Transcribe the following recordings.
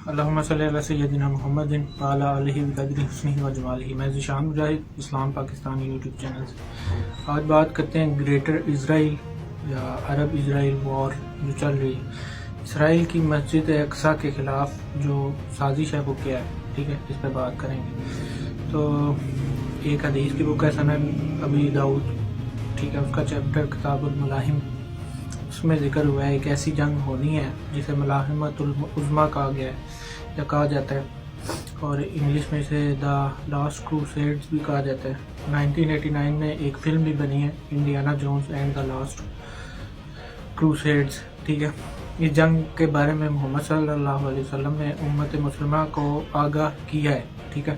اللہم صلی علی سیدنا محمد وعلی آلہ بقدر حسنہ و جمالہ۔ میں ذیشان مجاہد، اسلام پاکستانی یوٹیوب چینل سے آج بات کرتے ہیں گریٹر اسرائیل یا عرب اسرائیل وار جو چل رہی ہے۔ اسرائیل کی مسجد اقصیٰ کے خلاف جو سازش ہے وہ کیا ہے، ٹھیک ہے، اس پہ بات کریں گے۔ تو ایک حدیث کی بک ہے سنن ابی داؤد، ٹھیک ہے، اس کا چیپٹر کتاب الملاحم، اس میں ذکر ہوا ہے ایک ایسی جنگ ہونی ہے جسے ملاحمۃ العظمیٰ کہا گیا ہے یا کہا جاتا ہے، اور انگلش میں اسے دا لاسٹ کروسیڈز بھی کہا جاتا ہے۔ 1989 میں ایک فلم بھی بنی ہے، Indiana Jones and the Last Crusades, ٹھیک ہے۔ اس جنگ کے بارے میں محمد صلی اللہ علیہ وسلم نے امت مسلمہ کو آگاہ کیا ہے، ٹھیک ہے،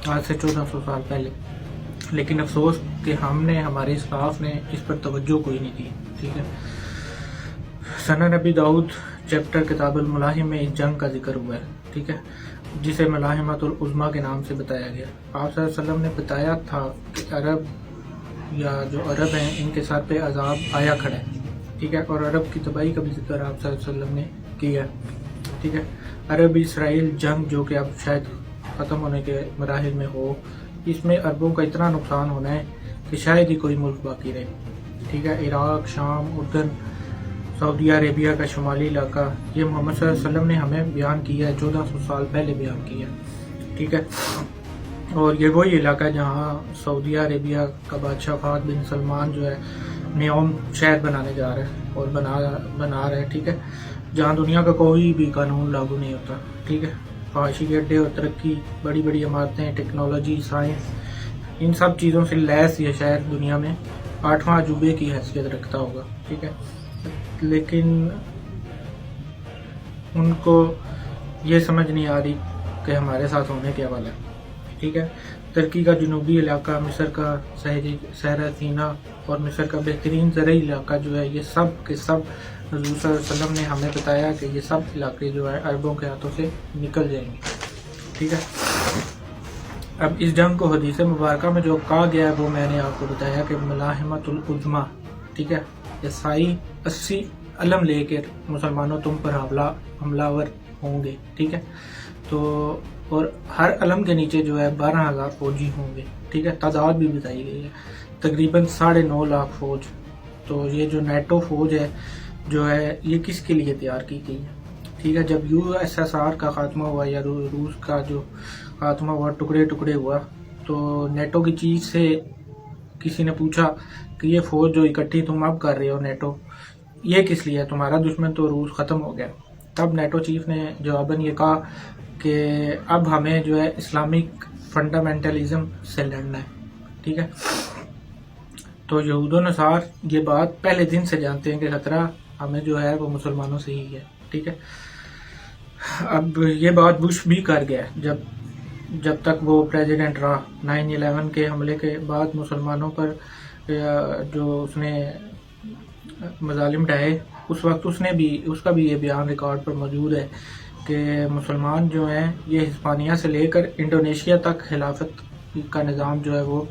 آج سے 1400 سال پہلے، لیکن افسوس کہ ہمارے اسلاف نے اس پر توجہ کوئی نہیں دی، ٹھیک ہے۔ سنن نبی داؤد چیپٹر کتاب الملاحم میں اس جنگ کا ذکر ہوا ہے، ٹھیک ہے، جسے ملاحمۃ العظمیٰ کے نام سے بتایا گیا۔ آپ صلی اللہ علیہ وسلم نے بتایا تھا کہ عرب ہیں ان کے سر پہ عذاب آیا کھڑا ہے، ٹھیک ہے، اور عرب کی تباہی کا بھی ذکر آپ صلی اللہ علیہ وسلم نے کیا، ٹھیک ہے۔ عرب اسرائیل جنگ جو کہ اب شاید ختم ہونے کے مراحل میں ہو، اس میں عربوں کا اتنا نقصان ہونا ہے کہ شاید ہی کوئی ملک باقی رہے، ٹھیک ہے۔ عراق، شام، اردن، سعودی عربیہ کا شمالی علاقہ، یہ محمد صلی اللہ علیہ وسلم نے ہمیں بیان کیا ہے، 1400 سال پہلے بیان کیا ہے، ٹھیک ہے۔ اور یہ وہی علاقہ ہے جہاں سعودی عربیہ کا بادشاہ فہد بن سلمان جو ہے نیوم شہر بنانے جا رہا ہے اور بنا رہا ہے، ٹھیک ہے، جہاں دنیا کا کوئی بھی قانون لاگو نہیں ہوتا، ٹھیک ہے۔ فحاشی کے اڈے اور ترقی، بڑی بڑی عمارتیں، ٹیکنالوجی، سائنس، ان سب چیزوں سے لیس یہ شہر دنیا میں 8واں عجوبے کی حیثیت رکھتا ہوگا، ٹھیک ہے، لیکن ان کو یہ سمجھ نہیں آ رہی کہ ہمارے ساتھ ہونے کے حوالے، ٹھیک ہے۔ ترکی کا جنوبی علاقہ، مصر کا صحرا سینا اور مصر کا بہترین زرعی علاقہ جو ہے، یہ سب کے سب حضور صلی اللہ علیہ وسلم نے ہمیں بتایا کہ یہ سب علاقے جو ہے عربوں کے ہاتھوں سے نکل جائیں گے، ٹھیک ہے۔ اب اس جنگ کو حدیث مبارکہ میں جو کہا گیا ہے وہ میں نے آپ کو بتایا کہ ملاحمۃ العظمیٰ، ٹھیک ہے، عیسائی 80 علم لے کر مسلمانوں تم پر حملہ ور ہوں گے، ٹھیک ہے، تو اور ہر علم کے نیچے جو ہے 12,000 فوجی ہوں گے، ٹھیک ہے، تعداد بھی بتائی گئی ہے، تقریباً 9.5 لاکھ فوج۔ تو یہ جو نیٹو فوج ہے جو ہے یہ کس کے لیے تیار کی گئی ہے، ٹھیک ہے۔ جب USSR کا خاتمہ ہوا یا روس کا جو خاتمہ ہوا، ٹکڑے ٹکڑے ہوا، تو نیٹو کی چیف سے کسی نے پوچھا کہ یہ فوج جو اکٹھی تم اب کر رہے ہو نیٹو، یہ کس لیے؟ تمہارا دشمن تو روس ختم ہو گیا۔ تب نیٹو چیف نے جواباً یہ کہا کہ اب ہمیں جو ہے اسلامک فنڈامنٹلزم سے لڑنا ہے، ٹھیک ہے۔ تو یہود و نصار یہ بات پہلے دن سے جانتے ہیں کہ خطرہ ہمیں جو ہے وہ مسلمانوں سے ہی ہے، ٹھیک ہے۔ اب یہ بات بش بھی کر گیا جب تک وہ پریزیڈنٹ رہا۔ 9/11 کے حملے کے بعد مسلمانوں پر جو اس نے مظالم ڈھائے، اس وقت اس کا بھی یہ بیان ریکارڈ پر موجود ہے کہ مسلمان جو ہیں یہ ہسپانیہ سے لے کر انڈونیشیا تک خلافت کا نظام جو ہے وہ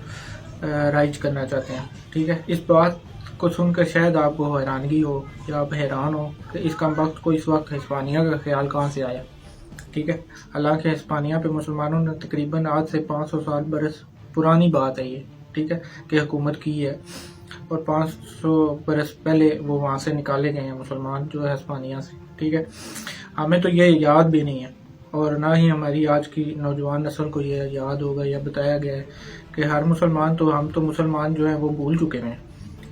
رائج کرنا چاہتے ہیں، ٹھیک ہے۔ اس بات کو سن کر شاید آپ کو حیرانگی ہو یا آپ حیران ہو کہ اس کم وقت کو اس وقت ہسپانیہ کا خیال کہاں سے آیا، ٹھیک ہے۔ حالانکہ ہسپانیہ پہ مسلمانوں نے تقریباً آج سے 500 برس پرانی بات ہے یہ، ٹھیک ہے، کہ حکومت کی ہے، اور 500 برس پہلے وہ وہاں سے نکالے گئے ہیں مسلمان جو ہے ہسپانیہ سے، ٹھیک ہے۔ ہمیں تو یہ یاد بھی نہیں ہے، اور نہ ہی ہماری آج کی نوجوان نسل کو یہ یاد ہوگا یا بتایا گیا ہے کہ ہر مسلمان تو ہم تو مسلمان جو ہیں وہ بھول چکے ہیں۔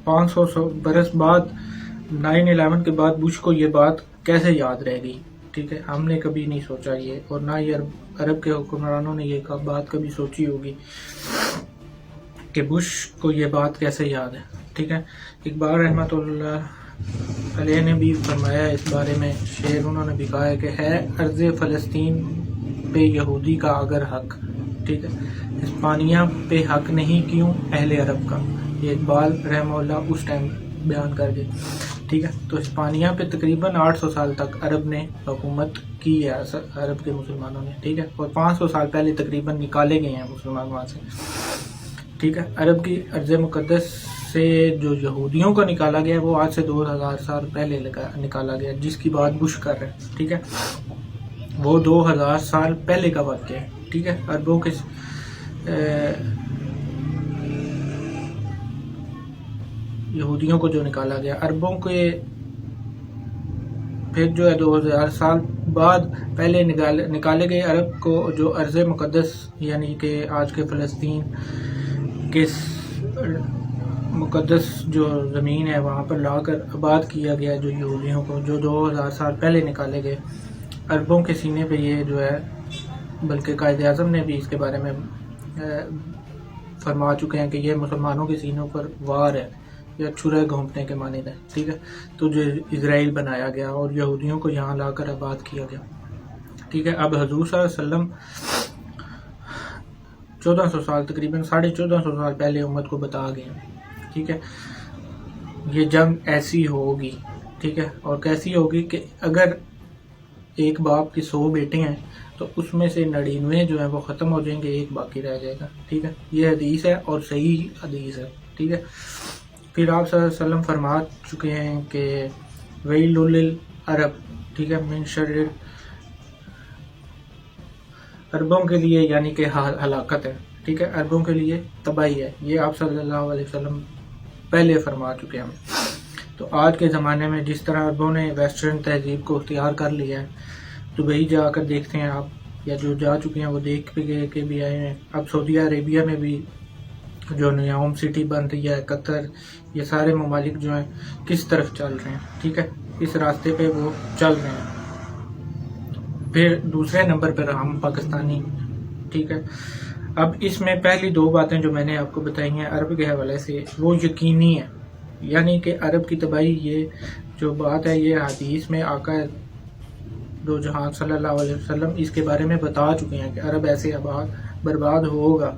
500 برس بعد 9/11 کے بعد بش کو یہ بات کیسے یاد رہ گئی، ٹھیک ہے، ہم نے کبھی نہیں سوچا یہ، اور نہ ہی عرب کے حکمرانوں نے یہ بات کبھی سوچی ہوگی کہ بش کو یہ بات کیسے یاد ہے، ٹھیک ہے۔ اقبال رحمۃ اللہ علیہ نے بھی فرمایا اس بارے میں شعر، انہوں نے بھی کہا ہے کہ ہے ارض فلسطین پہ یہودی کا اگر حق، ٹھیک ہے، ہسپانیہ پہ حق نہیں کیوں اہل عرب کا، یہ اقبال رحمہ اللہ اس ٹائم بیان کر گئے، ٹھیک ہے۔ تو ہسپانیہ پہ تقریباً 800 سال تک عرب نے حکومت کی ہے، عرب کے مسلمانوں نے، ٹھیک ہے، اور 500 سال پہلے تقریباً نکالے گئے ہیں مسلمان وہاں سے، ٹھیک ہے۔ عرب کی ارض مقدس سے جو یہودیوں کو نکالا گیا وہ آج سے 2000 سال پہلے نکالا گیا، جس کی بات بش کر رہے ہیں، ٹھیک ہے۔ وہ 2000 سال پہلے کا واقعہ ہے، ٹھیک ہے. عربوں کے یہودیوں کو جو نکالا گیا، عربوں کے پھر جو ہے 2000 سال بعد پہلے نکالے گئے عرب کو جو ارض مقدس یعنی کہ آج کے فلسطین کے مقدس جو زمین ہے وہاں پر لا کر آباد کیا گیا، جو یہودیوں کو جو 2000 سال پہلے نکالے گئے. عربوں کے سینے پہ یہ جو ہے، بلکہ قائد اعظم نے بھی اس کے بارے میں فرما چکے ہیں کہ یہ مسلمانوں کے سینوں پر وار ہے یا چھرے گھونپنے کے مانند ہے، ٹھیک ہے. تو جو اسرائیل بنایا گیا اور یہودیوں کو یہاں لا کر آباد کیا گیا، ٹھیک ہے. اب حضور صلی اللہ علیہ وسلم 1400 سال تقریباً 1450 سال پہلے امت کو بتا گئے ہیں، ٹھیک ہے. یہ جنگ ایسی ہوگی، ٹھیک ہے. اور کیسی ہوگی کہ اگر ایک باپ کے 100 بیٹے ہیں تو اس میں سے 99 جو ہیں وہ ختم ہو جائیں گے، ایک باقی رہ جائے گا، ٹھیک ہے. یہ حدیث ہے اور صحیح حدیث ہے، ٹھیک ہے. پھر آپ صلی اللہ علیہ وسلم فرما چکے ہیں کہ ویل للعرب، ٹھیک ہے، من شر، عربوں کے لیے یعنی کہ ہلاکت ہے، ٹھیک ہے، عربوں کے لیے تباہی ہے. یہ آپ صلی اللہ علیہ وسلم پہلے فرما چکے ہیں. تو آج کے زمانے میں جس طرح عربوں نے ویسٹرن تہذیب کو اختیار کر لیا ہے، دبئی جا کر دیکھتے ہیں آپ، یا جو جا چکے ہیں وہ دیکھ کے بھی آئے ہیں. اب سعودی عربیہ میں بھی جو نیوم سٹی بن رہی ہے، قطر، یہ سارے ممالک جو ہیں کس طرف چل رہے ہیں، ٹھیک ہے، اس راستے پہ وہ چل رہے ہیں. پھر دوسرے نمبر پر ہم پاکستانی، ٹھیک ہے. اب اس میں پہلی 2 باتیں جو میں نے آپ کو بتائی ہیں عرب کے حوالے سے وہ یقینی ہے، یعنی کہ عرب کی تباہی، یہ جو بات ہے یہ حدیث میں آقا دو جہان صلی اللہ علیہ وسلم اس کے بارے میں بتا چکے ہیں کہ عرب ایسے برباد ہوگا،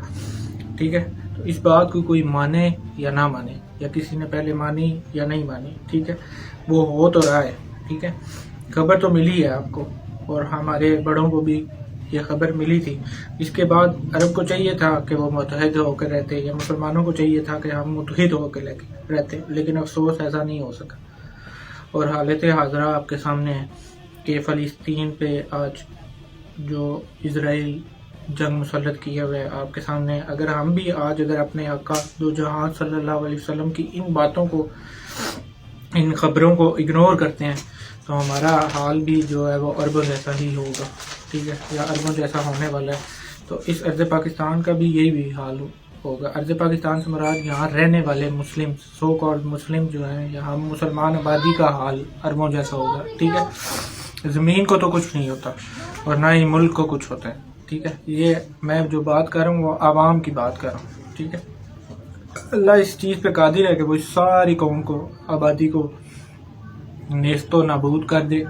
ٹھیک ہے. تو اس بات کو کوئی مانے یا نہ مانے، یا کسی نے پہلے مانی یا نہیں مانی، ٹھیک ہے، وہ ہو تو رہا ہے، ٹھیک ہے. خبر تو ملی ہے آپ کو اور ہمارے بڑوں کو بھی یہ خبر ملی تھی. اس کے بعد عرب کو چاہیے تھا کہ وہ متحد ہو کر رہتے، یا مسلمانوں کو چاہیے تھا کہ ہم متحد ہو کے رہتے، لیکن افسوس ایسا نہیں ہو سکا. اور حالت حاضرہ آپ کے سامنے ہے کہ فلسطین پہ آج جو اسرائیل جنگ مسلط کیا ہوا ہے آپ کے سامنے. اگر ہم بھی آج اپنے آقا دو جہان صلی اللہ علیہ وسلم کی ان باتوں کو، ان خبروں کو اگنور کرتے ہیں تو ہمارا حال بھی جو ہے وہ عربوں جیسا ہی ہوگا، ٹھیک ہے، یا عربوں جیسا ہونے والا ہے. تو اس ارض پاکستان کا بھی یہی بھی حال ہوگا. ارض پاکستان سے مراد یہاں رہنے والے مسلم، سو کالڈ مسلم جو ہیں، یہاں مسلمان آبادی کا حال عربوں جیسا ہوگا، ٹھیک ہے. زمین کو تو کچھ نہیں ہوتا اور نہ ہی ملک کو کچھ ہوتا ہے، ٹھیک ہے. یہ میں جو بات کر رہا ہوں وہ عوام کی بات کر رہا ہوں، ٹھیک ہے. اللہ اس چیز پہ قادر ہے کہ وہ ساری قوم کو، آبادی کو نیست و نابود کر دے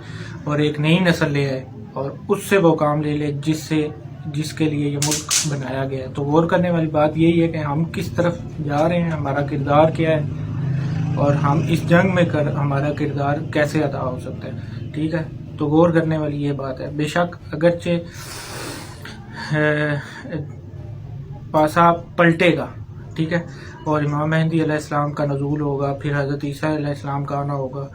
اور ایک نئی نسل لے آئے اور اس سے وہ کام لے لے جس کے لیے یہ ملک بنایا گیا ہے. تو غور کرنے والی بات یہی ہے کہ ہم کس طرف جا رہے ہیں، ہمارا کردار کیا ہے اور ہم اس جنگ میں ہمارا کردار کیسے ادا ہو سکتا ہے، ٹھیک ہے. تو غور کرنے والی یہ بات ہے. بے شک اگرچہ پاسا پلٹے گا، ٹھیک ہے، اور امام مہدی علیہ السلام کا نزول ہوگا، پھر حضرت عیسیٰ علیہ السلام کا آنا ہوگا،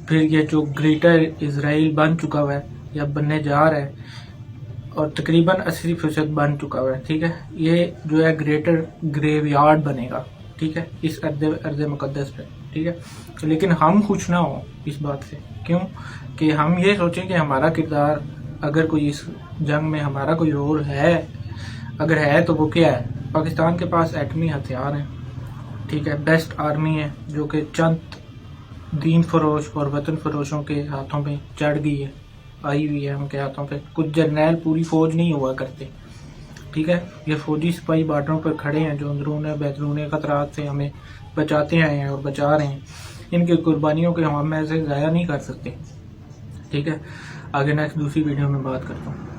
پھر یہ جو گریٹر اسرائیل بن چکا ہوا ہے یا بننے جا رہا ہے اور تقریباً 80% بن چکا ہوا ہے، ٹھیک ہے. یہ جو ہے گریٹر گریو یارڈ بنے گا، ٹھیک ہے، اس ارض مقدس پہ، ٹھیک ہے. لیکن ہم خوش نہ ہوں اس بات سے. کیوں؟ کہ ہم یہ سوچیں کہ ہمارا کردار، اگر کوئی اس جنگ میں ہمارا کوئی رول ہے، اگر ہے تو وہ کیا ہے. پاکستان کے پاس ایٹمی ہتھیار ہیں، ٹھیک ہے، بیسٹ آرمی ہے جو کہ چند دین فروش اور وطن فروشوں کے ہاتھوں پہ چڑھ گئی ہے، آئی ہوئی ہے ان کے ہاتھوں پہ. کچھ جرنیل پوری فوج نہیں ہوا کرتے، ٹھیک ہے. یہ فوجی سپاہی بارڈروں پر کھڑے ہیں جو اندرون بیرون خطرات سے ہمیں بچاتے آئے ہیں اور بچا رہے ہیں. ان کی قربانیوں کے ہم ایسے ضائع نہیں کر سکتے، ٹھیک ہے. آگے نیکسٹ دوسری ویڈیو میں بات کرتا ہوں.